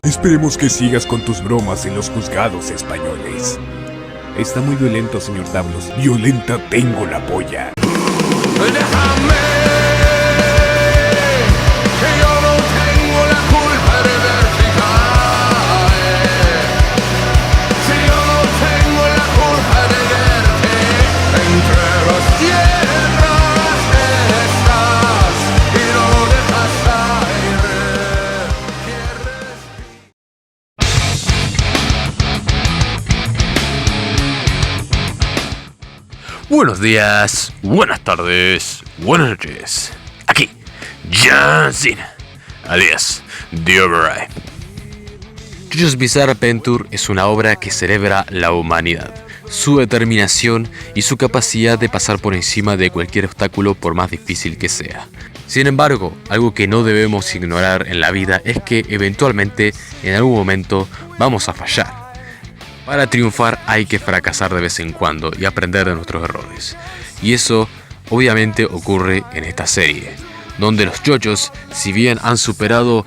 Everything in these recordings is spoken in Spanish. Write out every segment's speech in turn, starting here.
Esperemos que sigas con tus bromas en los juzgados españoles. Está muy violento, señor Tablos. Violenta tengo la polla. Déjame, que yo no tengo la culpa de verte caer. Si yo no tengo la culpa de verte entre las tierras estás y no dejas aire. Buenos días, buenas tardes, buenas noches. Aquí, John Cena, alias The Override. JoJo's Bizarre Adventure es una obra que celebra la humanidad, su determinación y su capacidad de pasar por encima de cualquier obstáculo por más difícil que sea. Sin embargo, algo que no debemos ignorar en la vida es que eventualmente, en algún momento, vamos a fallar. Para triunfar hay que fracasar de vez en cuando y aprender de nuestros errores. Y eso obviamente ocurre en esta serie, donde los JoJos, si bien han superado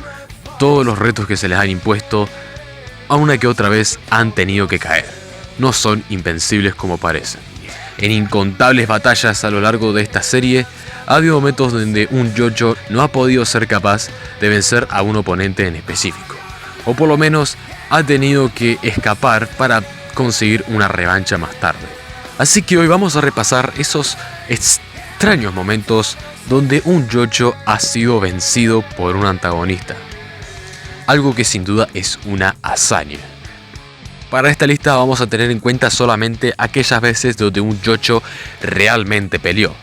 todos los retos que se les han impuesto, a una que otra vez han tenido que caer. No son invencibles como parecen. En incontables batallas a lo largo de esta serie, ha habido momentos donde un JoJo no ha podido ser capaz de vencer a un oponente en específico. O por lo menos ha tenido que escapar para conseguir una revancha más tarde. Así que hoy vamos a repasar esos extraños momentos donde un JoJo ha sido vencido por un antagonista. Algo que sin duda es una hazaña. Para esta lista vamos a tener en cuenta solamente aquellas veces donde un JoJo realmente peleó.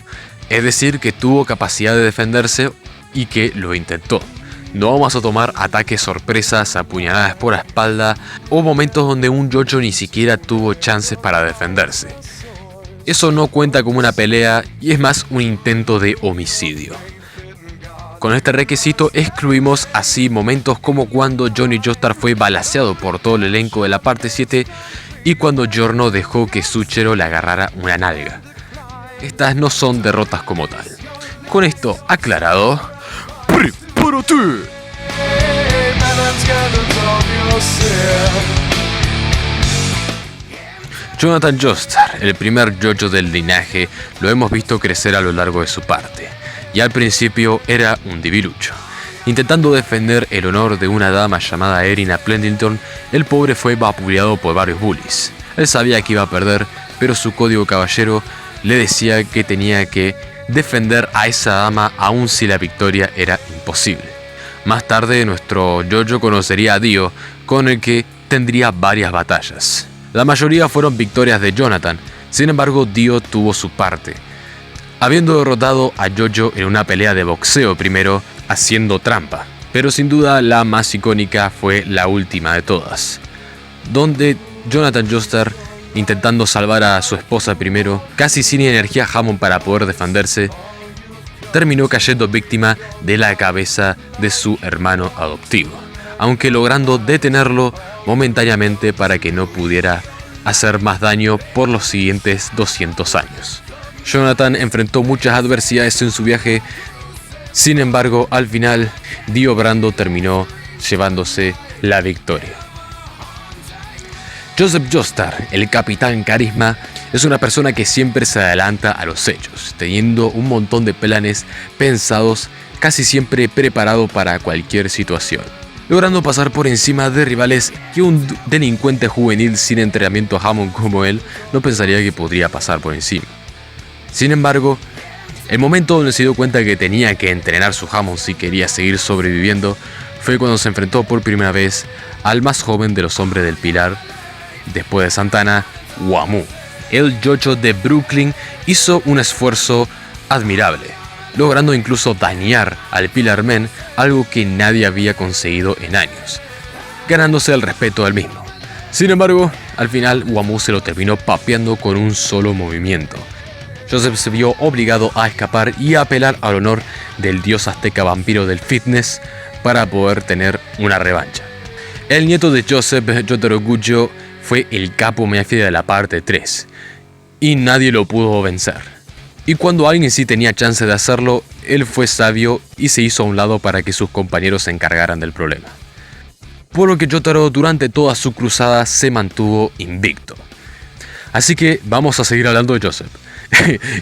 Es decir, que tuvo capacidad de defenderse y que lo intentó. No vamos a tomar ataques sorpresas, apuñaladas por la espalda o momentos donde un JoJo ni siquiera tuvo chances para defenderse. Eso no cuenta como una pelea y es más un intento de homicidio. Con este requisito excluimos así momentos como cuando Johnny Joestar fue balaceado por todo el elenco de la parte 7 y cuando Giorno dejó que Suchero le agarrara una nalga. Estas no son derrotas como tal. Con esto aclarado, ¡prepárate! Jonathan Joestar, el primer JoJo del linaje, lo hemos visto crecer a lo largo de su parte, y al principio era un divilucho. Intentando defender el honor de una dama llamada Erina Pendleton, el pobre fue vapuleado por varios bullies. Él sabía que iba a perder, pero su código caballero le decía que tenía que defender a esa dama aun si la victoria era imposible. Más tarde nuestro JoJo conocería a Dio, con el que tendría varias batallas. La mayoría fueron victorias de Jonathan, sin embargo Dio tuvo su parte, habiendo derrotado a JoJo en una pelea de boxeo primero, haciendo trampa. Pero sin duda la más icónica fue la última de todas, donde Jonathan Joestar, intentando salvar a su esposa primero, casi sin energía Hammond para poder defenderse, terminó cayendo víctima de la cabeza de su hermano adoptivo, aunque logrando detenerlo momentáneamente para que no pudiera hacer más daño por los siguientes 200 años. Jonathan enfrentó muchas adversidades en su viaje, sin embargo, al final, Dio Brando terminó llevándose la victoria. Joseph Joestar, el Capitán Carisma, es una persona que siempre se adelanta a los hechos, teniendo un montón de planes pensados, casi siempre preparado para cualquier situación, logrando pasar por encima de rivales que un delincuente juvenil sin entrenamiento Hammond como él no pensaría que podría pasar por encima. Sin embargo, el momento donde se dio cuenta que tenía que entrenar su Hammond si quería seguir sobreviviendo fue cuando se enfrentó por primera vez al más joven de los hombres del Pilar, después de Santana, Wamuu. El JoJo de Brooklyn hizo un esfuerzo admirable, logrando incluso dañar al Pillar Men, algo que nadie había conseguido en años, ganándose el respeto del mismo. Sin embargo, al final Wamuu se lo terminó papeando con un solo movimiento. Joseph se vio obligado a escapar y a apelar al honor del dios azteca vampiro del fitness para poder tener una revancha. El nieto de Joseph, Jotaro Kujo, fue el capo mafia de la parte 3 y nadie lo pudo vencer. Y cuando alguien sí tenía chance de hacerlo, él fue sabio y se hizo a un lado para que sus compañeros se encargaran del problema. por lo que Jotaro durante toda su cruzada se mantuvo invicto. Así que vamos a seguir hablando de Joseph,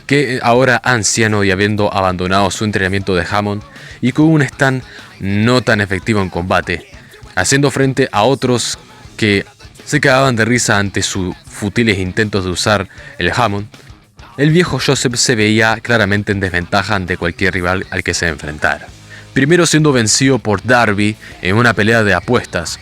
que ahora anciano y habiendo abandonado su entrenamiento de Hamon y con un stand no tan efectivo en combate, haciendo frente a otros que se cagaban de risa ante sus futiles intentos de usar el Hamon, el viejo Joseph se veía claramente en desventaja ante cualquier rival al que se enfrentara. Primero siendo vencido por Darby en una pelea de apuestas,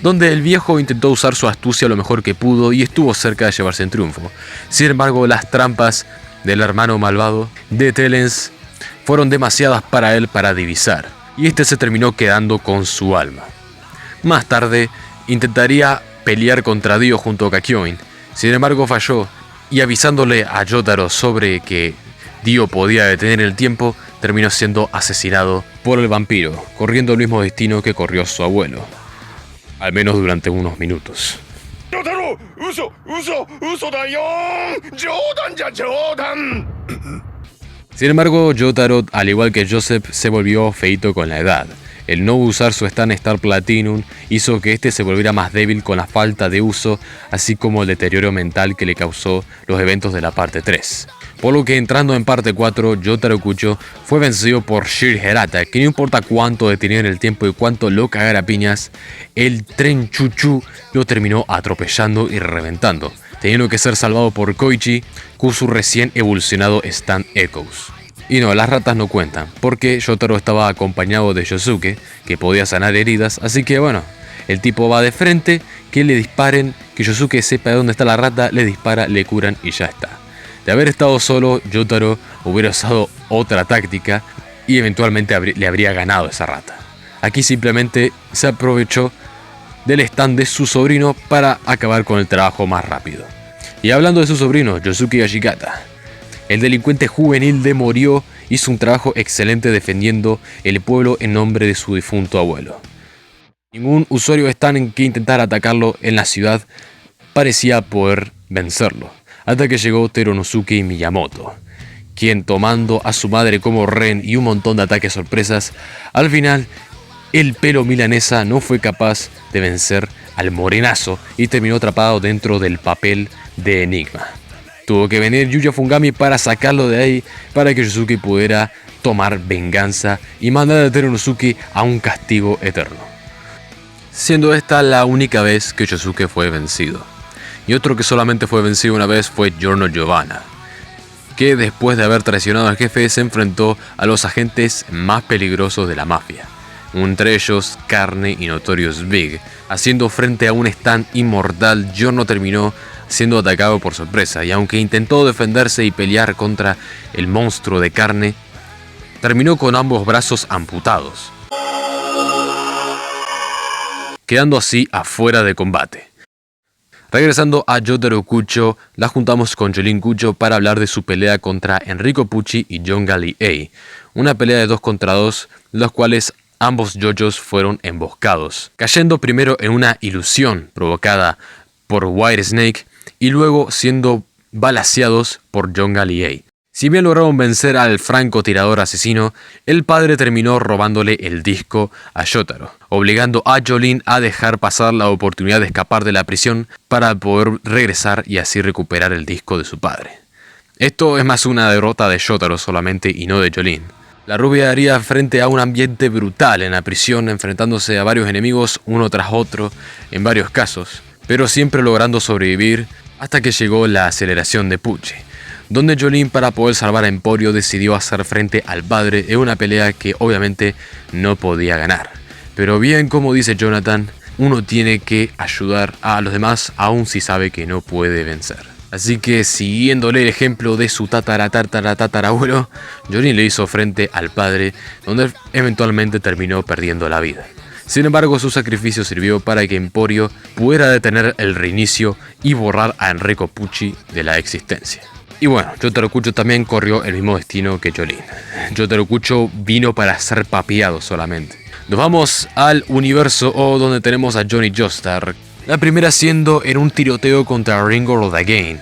donde el viejo intentó usar su astucia lo mejor que pudo y estuvo cerca de llevarse el triunfo. Sin embargo, las trampas del hermano malvado de Telens fueron demasiadas para él para divisar, y este se terminó quedando con su alma. Más tarde, intentaría pelear contra Dio junto a Kakyoin, sin embargo falló, y avisándole a Jotaro sobre que Dio podía detener el tiempo, terminó siendo asesinado por el vampiro, corriendo el mismo destino que corrió su abuelo. Al menos durante unos minutos. Sin embargo, Jotaro, al igual que Joseph, se volvió feito con la edad. El no usar su stand Star Platinum hizo que este se volviera más débil con la falta de uso, así como el deterioro mental que le causó los eventos de la parte 3. Por lo que entrando en parte 4, Jotaro Kucho fue vencido por Shir Hirata, que no importa cuánto detenían el tiempo y cuánto lo cagara a piñas, el tren Chuchu lo terminó atropellando y reventando, teniendo que ser salvado por Koichi con su recién evolucionado stand Echoes. Y no, las ratas no cuentan, porque Jotaro estaba acompañado de Yosuke, que podía sanar heridas, así que bueno, el tipo va de frente, que le disparen, que Yosuke sepa de dónde está la rata, le dispara, le curan y ya está. De haber estado solo, Jotaro hubiera usado otra táctica y eventualmente le habría ganado esa rata. Aquí simplemente se aprovechó del stand de su sobrino para acabar con el trabajo más rápido. Y hablando de su sobrino, Yosuke Ashigata, el delincuente juvenil de Morio hizo un trabajo excelente defendiendo el pueblo en nombre de su difunto abuelo. Ningún usuario stand en que intentar atacarlo en la ciudad parecía poder vencerlo, hasta que llegó Terunosuke Miyamoto, quien tomando a su madre como rehén y un montón de ataques sorpresas, al final el pelo milanesa no fue capaz de vencer al morenazo y terminó atrapado dentro del papel de Enigma. Tuvo que venir Yuya Fungami para sacarlo de ahí para que Yosuke pudiera tomar venganza y mandar a Terunosuke a un castigo eterno, siendo esta la única vez que Yosuke fue vencido. Y otro que solamente fue vencido una vez fue Giorno Giovanna, que después de haber traicionado al jefe se enfrentó a los agentes más peligrosos de la mafia, entre ellos Carne y Notorious Big. Haciendo frente a un stand inmortal, Giorno terminó siendo atacado por sorpresa, y aunque intentó defenderse y pelear contra el monstruo de Carne, terminó con ambos brazos amputados, quedando así afuera de combate. Regresando a Jotaro Kucho, la juntamos con Jolene Kucho para hablar de su pelea contra Enrico Pucci y John Gallier, una pelea de 2 contra 2, los cuales ambos JoJos fueron emboscados, cayendo primero en una ilusión provocada por White Snake y luego siendo balaceados por John Gallier. Si bien lograron vencer al francotirador asesino, el padre terminó robándole el disco a Jotaro, obligando a Jolene a dejar pasar la oportunidad de escapar de la prisión para poder regresar y así recuperar el disco de su padre. Esto es más una derrota de Jotaro solamente y no de Jolene. La rubia haría frente a un ambiente brutal en la prisión, enfrentándose a varios enemigos uno tras otro en varios casos, pero siempre logrando sobrevivir hasta que llegó la aceleración de Pucci, donde Jolene, para poder salvar a Emporio, decidió hacer frente al padre en una pelea que obviamente no podía ganar. Pero bien, como dice Jonathan, uno tiene que ayudar a los demás aun si sabe que no puede vencer. Así que, siguiéndole el ejemplo de su tatarabuelo, Jolene le hizo frente al padre, donde eventualmente terminó perdiendo la vida. Sin embargo, su sacrificio sirvió para que Emporio pudiera detener el reinicio y borrar a Enrico Pucci de la existencia. Y bueno, Jotaro Kucho también corrió el mismo destino que Jolene. Jotaro Kucho vino para ser papeado solamente. Nos vamos al universo O, donde tenemos a Johnny Joestar. La primera siendo en un tiroteo contra Ringo Rodagain,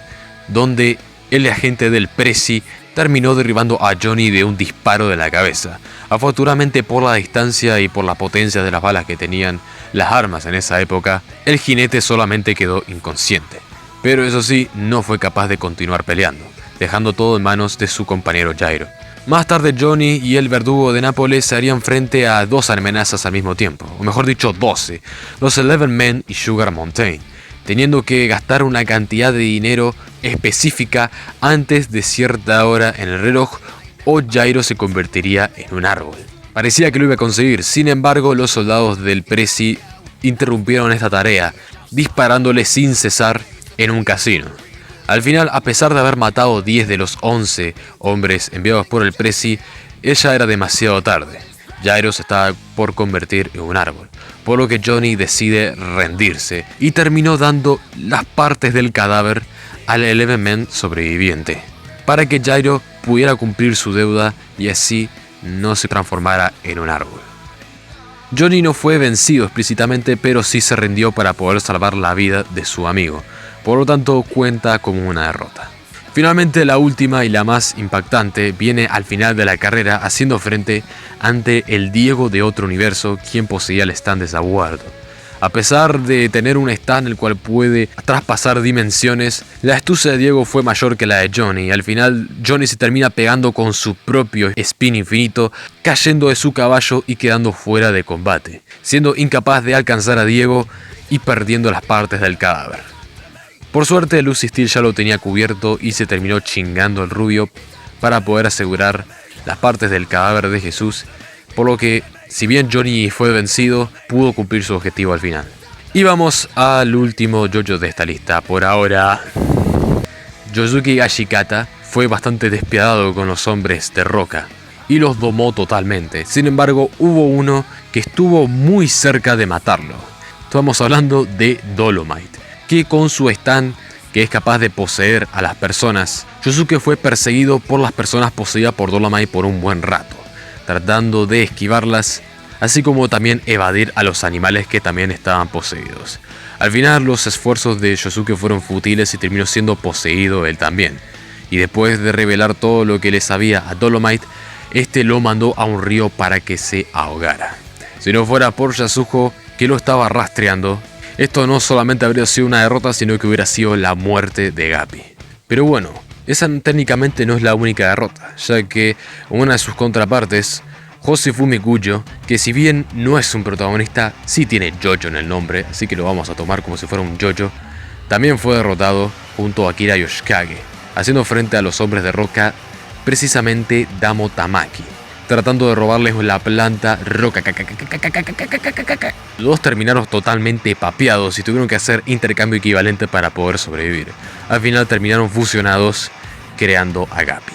donde el agente del Prezi terminó derribando a Johnny de un disparo de la cabeza. Afortunadamente, por la distancia y por la potencia de las balas que tenían las armas en esa época, el jinete solamente quedó inconsciente. Pero eso sí, no fue capaz de continuar peleando, dejando todo en manos de su compañero Jairo. Más tarde, Johnny y el verdugo de Nápoles se harían frente a dos amenazas al mismo tiempo, o mejor dicho 12, los Eleven Men y Sugar Mountain, teniendo que gastar una cantidad de dinero específica antes de cierta hora en el reloj o Jairo se convertiría en un árbol. Parecía que lo iba a conseguir, sin embargo los soldados del Presi interrumpieron esta tarea, disparándole sin cesar en un casino. Al final, a pesar de haber matado 10 de los 11 hombres enviados por el Presi, ya era demasiado tarde. Jairo se estaba por convertir en un árbol, por lo que Johnny decide rendirse y terminó dando las partes del cadáver al Eleven Men sobreviviente, para que Jairo pudiera cumplir su deuda y así no se transformara en un árbol. Johnny no fue vencido explícitamente, pero sí se rindió para poder salvar la vida de su amigo. Por lo tanto, cuenta como una derrota. Finalmente, la última y la más impactante viene al final de la carrera haciendo frente ante el Diego de otro universo, quien poseía el stand de Zaguardo. A pesar de tener un stand el cual puede traspasar dimensiones, la astucia de Diego fue mayor que la de Johnny. Al final, Johnny se termina pegando con su propio spin infinito, cayendo de su caballo y quedando fuera de combate, siendo incapaz de alcanzar a Diego y perdiendo las partes del cadáver. Por suerte, Lucy Steele ya lo tenía cubierto y se terminó chingando al rubio para poder asegurar las partes del cadáver de Jesús, por lo que, si bien Johnny fue vencido, pudo cumplir su objetivo al final. Y vamos al último JoJo de esta lista. Por ahora, Yosuke Ashikata fue bastante despiadado con los hombres de roca y los domó totalmente. Sin embargo, hubo uno que estuvo muy cerca de matarlo. Estamos hablando de Dolomite, que con su stand, que es capaz de poseer a las personas, Yosuke fue perseguido por las personas poseídas por Dolomite por un buen rato, tratando de esquivarlas, así como también evadir a los animales que también estaban poseídos. Al final, los esfuerzos de Yosuke fueron fútiles y terminó siendo poseído él también. Y después de revelar todo lo que le sabía a Dolomite, este lo mandó a un río para que se ahogara. Si no fuera por Yasuko, que lo estaba rastreando, esto no solamente habría sido una derrota, sino que hubiera sido la muerte de Gappy. Pero bueno, esa técnicamente no es la única derrota, ya que una de sus contrapartes, Josefumi Kujo, que si bien no es un protagonista, sí tiene JoJo en el nombre, así que lo vamos a tomar como si fuera un JoJo, también fue derrotado junto a Akira Yoshikage, haciendo frente a los hombres de roca, precisamente Damo Tamaki, tratando de robarles la planta roca. Los dos terminaron totalmente papeados y tuvieron que hacer intercambio equivalente para poder sobrevivir. Al final terminaron fusionados, creando a Gappy.